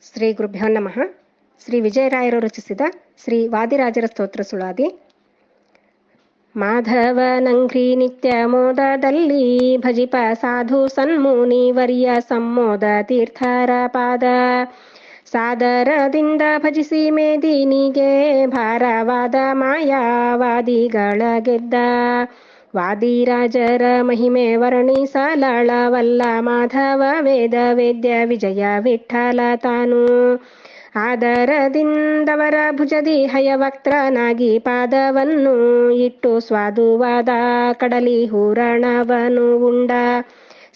ಶ್ರೀ ಗುರುಭ್ಯೋ ನಮಃ. ಶ್ರೀ ವಿಜಯರಾಯರು ರಚಿಸಿದ ಶ್ರೀ ವಾದಿರಾಜರ ಸ್ತೋತ್ರ ಸುಳಾದಿ. ಮಾಧವನಂಘ್ರಿ ನಿತ್ಯ ಮೋದದಲ್ಲಿ ಭಜಿಪ ಸಾಧು ಸನ್ಮುನಿ ವರ್ಯ ಸಮ್ಮೋದ ತೀರ್ಥರ ಪಾದ. ಸಾದರದಿಂದ ಭಜಿಸಿ ಮೇದಿನಿಗೆ ಭಾರವಾದ ಮಾಯಾವಾದಿಗಳ ಗೆದ್ದ. ವಾದಿರಾಜರ ಮಹಿಮೆ ವರ್ಣಿಸಲಾಳವಲ್ಲ ಮಾಧವ ವೇದ ವೇದ್ಯ ವಿಜಯ ವಿಠಲ ತಾನು. ಆದರದಿಂದವರ ಭುಜದಿ ಹಯವಕ್ತ್ರನಾಗಿ ಪಾದವನ್ನು ಇಟ್ಟು ಸ್ವಾದುವಾದ ಕಡಲಿ ಹೂರಣವನು ಉಂಡ.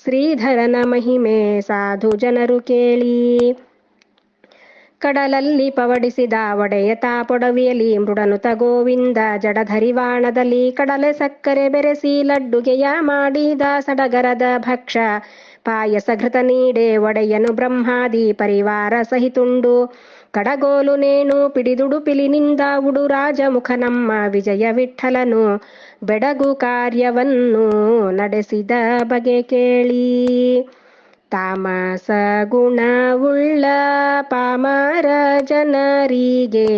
ಶ್ರೀಧರನ ಮಹಿಮೆ ಸಾಧು ಜನರು ಕೇಳಿ. ಕಡಲಲ್ಲಿ ಪವಡಿಸಿದ ಒಡೆಯತ ಪೊಡವಿಯಲಿ ಮೃಡನುತ ಗೋವಿಂದ ಜಡಧರಿವಾಣದಲ್ಲಿ ಕಡಲೆ ಸಕ್ಕರೆ ಬೆರೆಸಿ ಲಡ್ಡುಗೆಯ ಮಾಡಿದ ಸಡಗರದ ಭಕ್ಷ. ಪಾಯಸ ಘೃತ ನೀಡೆ ಒಡೆಯನು ಬ್ರಹ್ಮಾದಿ ಪರಿವಾರ ಸಹಿತುಂಡು. ಕಡಗೋಲು ನೇಣು ಪಿಡಿದುಡುಪಿಲಿನಿಂದ ಉಡು ರಾಜಮುಖ ನಮ್ಮ ವಿಜಯ ವಿಠಲನು ಬೆಡಗು ಕಾರ್ಯವನ್ನು ನಡೆಸಿದ ಬಗೆ ಕೇಳಿ. ತಾಮಸ ಗುಣವುಳ್ಳ ಪಾಮರ ಜನರಿಗೆ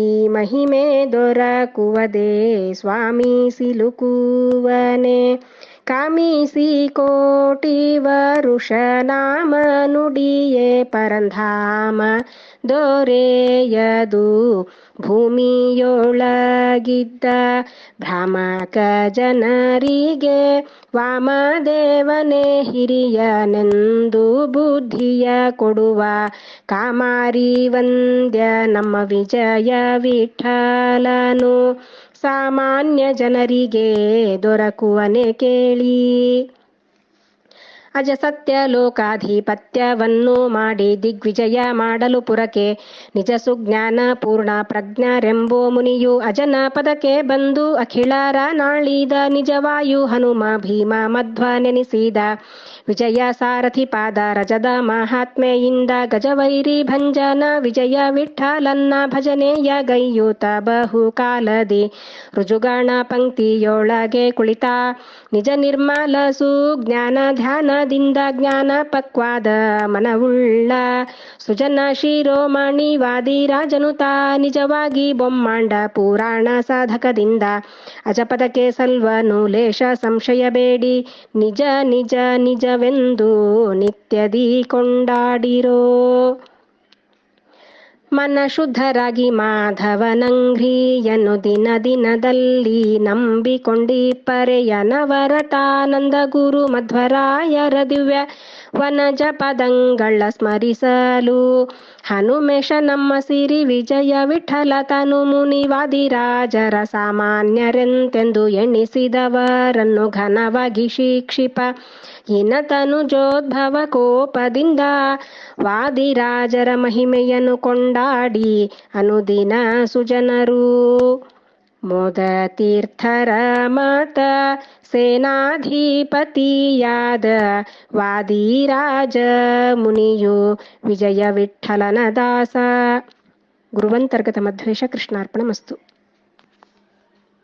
ಈ ಮಹಿಮೆ ದೊರಕುವದೇ ಸ್ವಾಮಿ ಸಿಲುಕುವನೆ. ಕಾಮಿಸಿ ಕೋಟಿ ವರುಷ ನಾಮ ನುಡಿಯೇ ಪರಂಧಾಮ ದೊರೆಯದು ಭೂಮಿಯೊಳಗಿದ್ದ. ಭ್ರಾಮಕ ಜನರಿಗೆ ವಾಮದೇವನೇ ಹಿರಿಯನೆಂದು ಬುದ್ಧಿಯ ಕೊಡುವ ಕಾಮಾರಿ ವಂದ್ಯ ನಮ್ಮ ವಿಜಯ ವಿಠಲನು ಸಾಮಾನ್ಯ ಜನರಿಗೆ ದೊರಕುವನೆ ಕೇಳಿ. ಅಜ ಸತ್ಯ ಲೋಕಾಧಿಪತ್ಯವನ್ನು ಮಾಡಿ ದಿಗ್ವಿಜಯ ಮಾಡಲು ಪುರಕ್ಕೆ ನಿಜ ಸುಜ್ಞಾನ ಪೂರ್ಣ ಪ್ರಜ್ಞರೆಂಬೋ ಮುನಿಯು ಅಜನ ಪದಕ್ಕೆ ಬಂದು ಅಖಿಳರ ನಾಳಿದ. ನಿಜವಾಯು ಹನುಮ ಭೀಮ ಮಧ್ವ ನೆನೆಸಿದ ವಿಜಯ ಸಾರಥಿ ಪಾದ ರಜದ ಮಹಾತ್ಮೆಯಿಂದ. ಗಜವೈರಿ ಭಂಜನ ವಿಜಯ ವಿಠಲನ್ನ ಭಜನೆಯ ಗೈಯೂತ ಬಹುಕಾಲದಿ ರುಜುಗಣ ಪಂಕ್ತಿಯೊಳಗೆ ಕುಳಿತ. ನಿಜ ನಿರ್ಮಲ ಸುಜ್ಞಾನ ಧ್ಯಾನದಿಂದ ಜ್ಞಾನ ಪಕ್ವಾದ ಮನವುಳ್ಳ ಸುಜನ ಶಿರೋಮಣಿ ವಾದಿರಾಜನುತ ನಿಜವಾಗಿ ಬೊಮ್ಮಾಂಡ ಪುರಾಣ ಸಾಧಕದಿಂದ. ಅಜಪದಕ್ಕೆ ಸಲ್ವನು ಲೇಷ ಸಂಶಯ ಬೇಡಿ ನಿಜ ನಿಜ ನಿಜವೆಂದು ನಿತ್ಯದಿ ಕೊಂಡಾಡಿರೋ. ಮನ ಶುದ್ಧರಾಗಿ ಮಾಧವನಂಘ್ರಿಯನ್ನು ದಿನ ದಿನದಲ್ಲಿ ನಂಬಿಕೊಂಡಿ ಪರೆಯ ನವರಟಾನಂದ ಗುರು ಮಧ್ವರಾಯರ ದಿವ್ಯ ವನಜ ಪದಂಗಳ ಸ್ಮರಿಸಲು. ಹನುಮೇಶ ನಮ್ಮ ಸಿರಿ ವಿಜಯ ವಿಠಲ ತನು ಮುನಿ ವಾದಿರಾಜರ ಸಾಮಾನ್ಯರೆಂತೆಂದು ಎಣಿಸಿದವರನ್ನು ಘನವಾಗಿ ಶಿಕ್ಷಿಪ. ಇನತನು ಜೋದ್ಭವ ಕೋಪದಿಂದ ವಾದಿರಾಜರ ಮಹಿಮೆಯನ್ನು ಕೊಂಡಾಡಿ ಅನುದಿನ ಸುಜನರು. ಮೋದ ತೀರ್ಥರ ಮತ ಸೇನಾಧಿಪತಿಯಾದ ವಾದಿರಾಜ ಮುನಿಯು ವಿಜಯ ವಿಠಲನ ದಾಸ. ಗುರುವಂತರ್ಗತ ಮಧ್ವೇಶ. ಕೃಷ್ಣಾರ್ಪಣಮಸ್ತು.